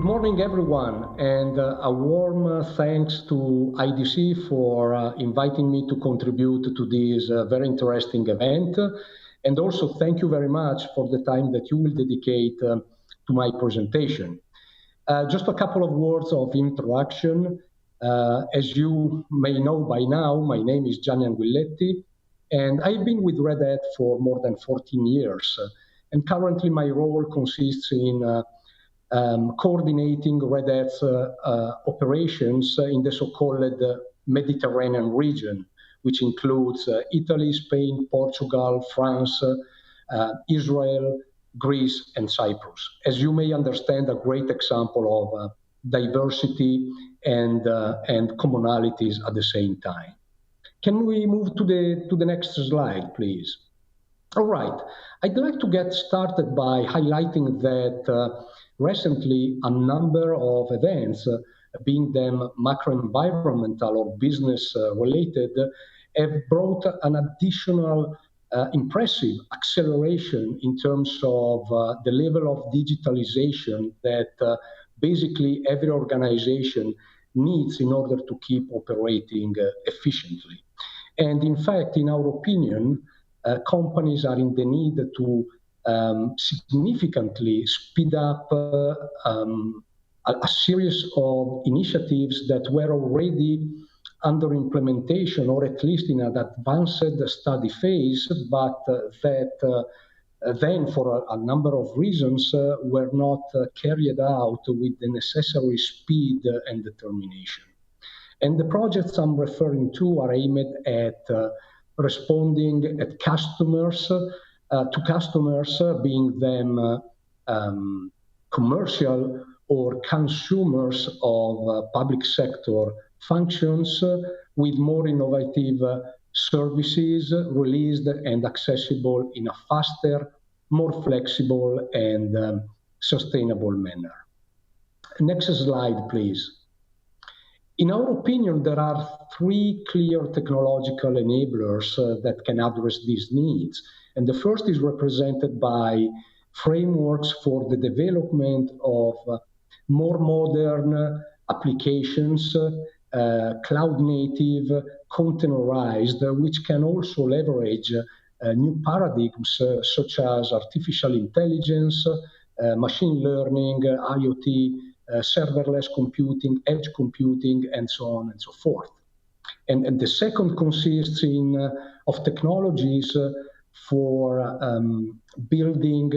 morning, everyone, and a warm thanks to IDC for inviting me to contribute to this very interesting event. And also thank you very much for the time that you will dedicate to my presentation. Just a couple of words of introduction. As you may know by now, my name is Gianni Anguilletti, and I've been with Red Hat for more than 14 years. And currently my role consists in coordinating Red Hat's operations in the so-called Mediterranean region, which includes Italy, Spain, Portugal, France, Israel, Greece, and Cyprus. As you may understand, a great example of diversity and commonalities at the same time. Can we move to the next slide, please? All right, I'd like to get started by highlighting that recently a number of events, being them macro-environmental or business-related, have brought an additional impressive acceleration in terms of the level of digitalization that basically every organization needs in order to keep operating efficiently. And in fact, in our opinion, companies are in the need to significantly speed up a series of initiatives that were already under implementation, or at least in an advanced study phase, but that then for a number of reasons were not carried out with the necessary speed and determination. And the projects I'm referring to are aimed at responding at customers, to customers, being them commercial or consumers of public sector functions, with more innovative services released and accessible in a faster, more flexible and sustainable manner. Next slide, please. In our opinion, there are three clear technological enablers that can address these needs. And the first is represented by frameworks for the development of more modern applications, cloud native, containerized, which can also leverage new paradigms such as artificial intelligence, machine learning, IoT, serverless computing, edge computing, and so on and so forth. And the second consists of technologies for building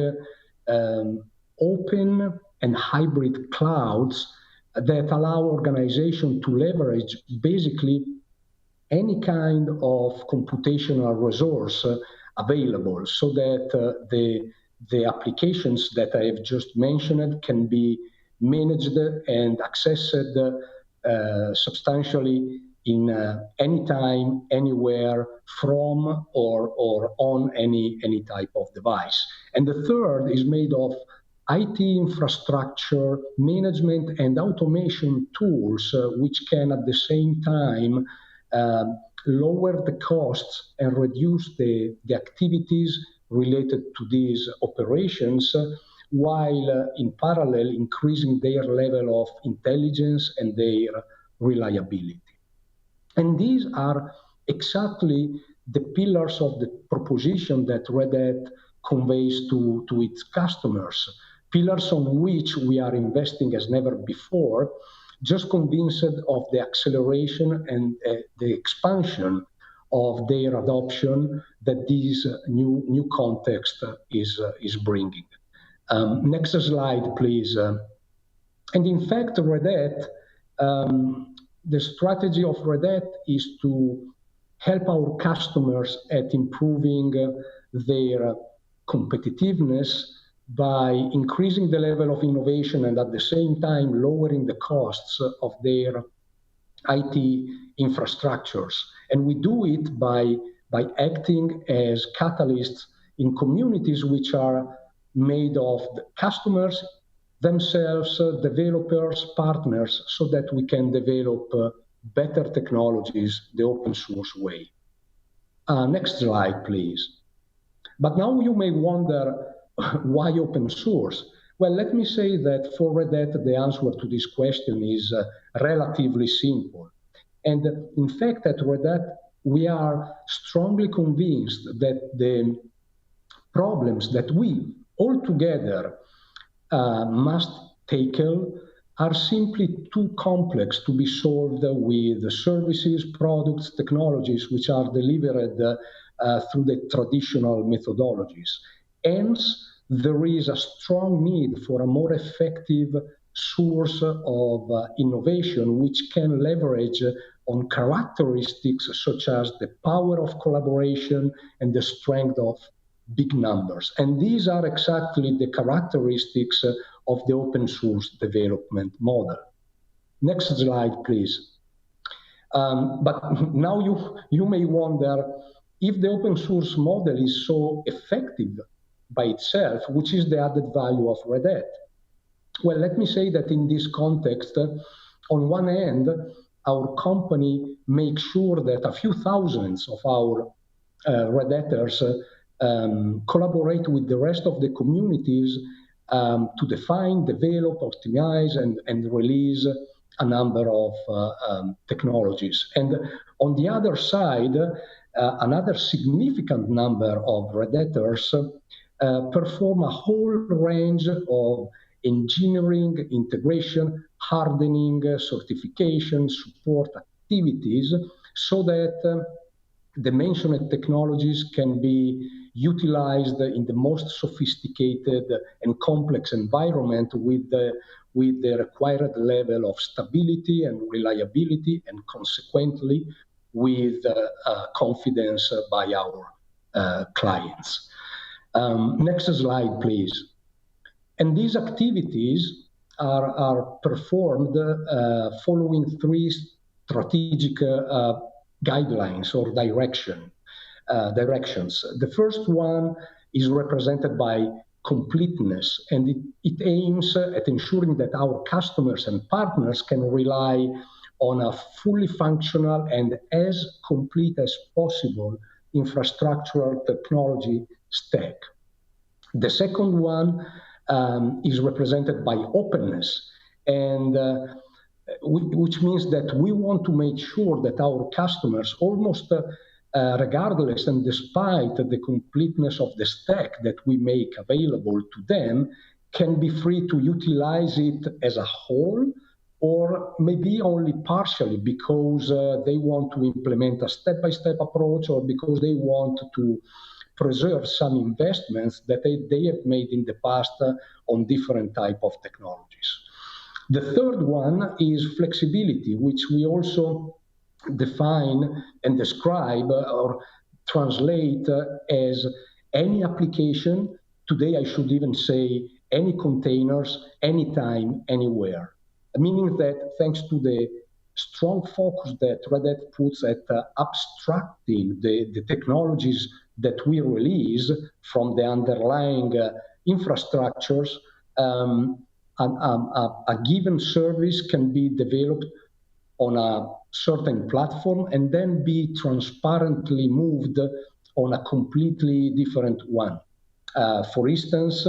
open and hybrid clouds that allow organizations to leverage basically any kind of computational resource available, so that the applications that I have just mentioned can be managed and accessed substantially in any time, anywhere, from or on any type of device. And the third is made of IT infrastructure management and automation tools, which can at the same time lower the costs and reduce the activities related to these operations, while in parallel increasing their level of intelligence and their reliability. And these are exactly the pillars of the proposition that Red Hat conveys to its customers, pillars on which we are investing as never before, just convinced of the acceleration and the expansion of their adoption that this new context is bringing. Next slide, please. And in fact, Red Hat, the strategy of Red Hat is to help our customers at improving their competitiveness by increasing the level of innovation and at the same time lowering the costs of their IT infrastructures. And we do it by acting as catalysts in communities which are made of the customers themselves, developers, partners, so that we can develop better technologies the open source way. Next slide, please. But now you may wonder, why open source? Well, let me say that for Red Hat, the answer to this question is relatively simple. And in fact, at Red Hat, we are strongly convinced that the problems that we all together must tackle are simply too complex to be solved with services, products, technologies which are delivered through the traditional methodologies. Hence, there is a strong need for a more effective source of innovation which can leverage on characteristics such as the power of collaboration and the strength of big numbers. And these are exactly the characteristics of the open source development model. Next slide, please. But now you may wonder, if the open source model is so effective by itself, which is the added value of Red Hat? Well, let me say that in this context, on one hand, our company makes sure that a few thousands of our Red Hatters collaborate with the rest of the communities to define, develop, optimize, and release a number of technologies. And on the other side, another significant number of Red Hatters perform a whole range of engineering, integration, hardening, certification, support activities, so that the mentioned technologies can be utilized in the most sophisticated and complex environment with the required level of stability and reliability, and consequently with confidence by our clients. Next slide, please. And these activities are performed following three strategiig guidelines or directions. The first one is represented by completeness, and it aims at ensuring that our customers and partners can rely on a fully functional and as complete as possible infrastructural technology stack. The second one is represented by openness, and which means that we want to make sure that our customers, almost regardless and despite the completeness of the stack that we make available to them, can be free to utilize it as a whole, or maybe only partially because they want to implement a step-by-step approach, or because they want to preserve some investments that they have made in the past on different type of technologies. The third one is flexibility, which we also define and describe or translate as any application. Today, I should even say any containers, anytime, anywhere. Meaning that thanks to the strong focus that Red Hat puts at abstracting the technologies that we release from the underlying infrastructures, a given service can be developed on a certain platform and then be transparently moved on a completely different one. For instance,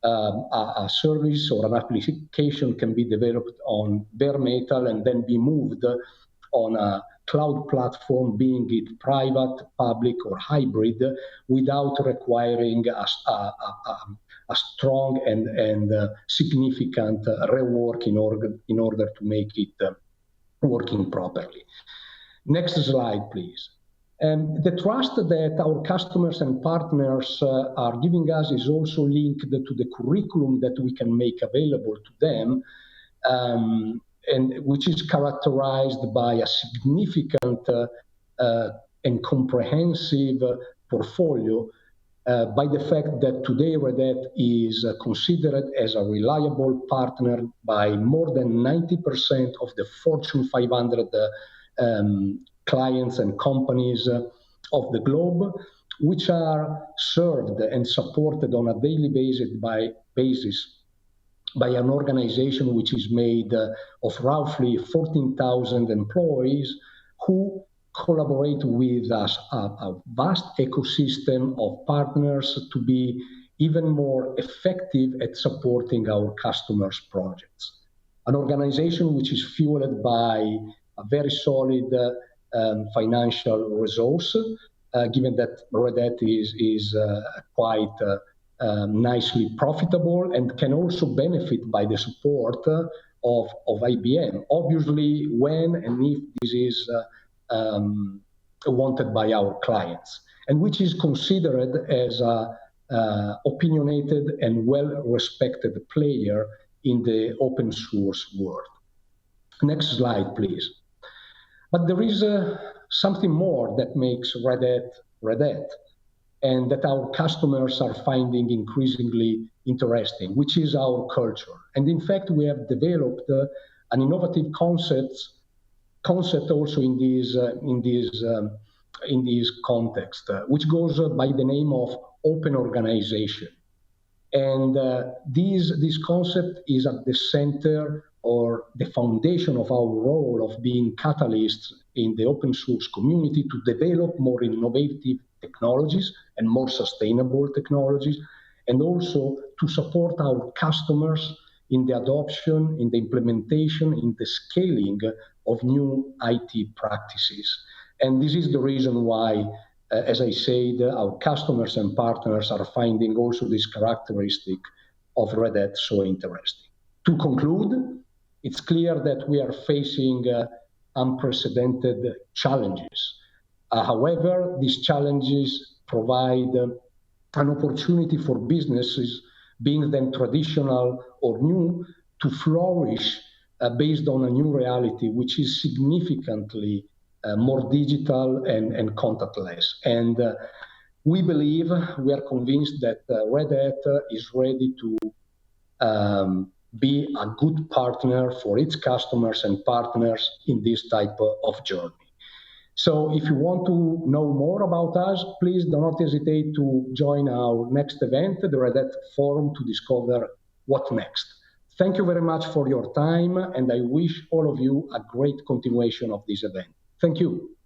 a service or an application can be developed on bare metal and then be moved on a cloud platform, being it private, public, or hybrid, without requiring a strong and significant rework in order to make it working properly. Next slide, please. The trust that our customers and partners are giving us is also linked to the curriculum that we can make available to them, and which is characterized by a significant and comprehensive portfolio, by the fact that today Red Hat is considered as a reliable partner by more than 90% of the Fortune 500 clients and companies of the globe, which are served and supported on a daily basis by an organization which is made of roughly 14,000 employees who collaborate with us, a vast ecosystem of partners to be even more effective at supporting our customers' projects. An organization which is fueled by a very solid financial resource, given that Red Hat is quite nicely profitable and can also benefit by the support of IBM, obviously when and if this is wanted by our clients, and which is considered as a opinionated and well-respected player in the open source world. Next slide, please. But there is something more that makes Red Hat, and that our customers are finding increasingly interesting, which is our culture. And in fact, we have developed an innovative concept also in this context, which goes by the name of open organization. And this concept is at the center or the foundation of our role of being catalysts in the open source community to develop more innovative technologies and more sustainable technologies, and also to support our customers in the adoption, in the implementation, in the scaling of new IT practices. And this is the reason why, as I said, our customers and partners are finding also this characteristic of Red Hat so interesting. To conclude, it's clear that we are facing unprecedented challenges. However, these challenges provide an opportunity for businesses, being them traditional or new, to flourish based on a new reality, which is significantly more digital and contactless. And we believe, we are convinced that Red Hat is ready to be a good partner for its customers and partners in this type of journey. So if you want to know more about us, please do not hesitate to join our next event, the Red Hat Forum, to discover what next. Thank you very much for your time, and I wish all of you a great continuation of this event. Thank you.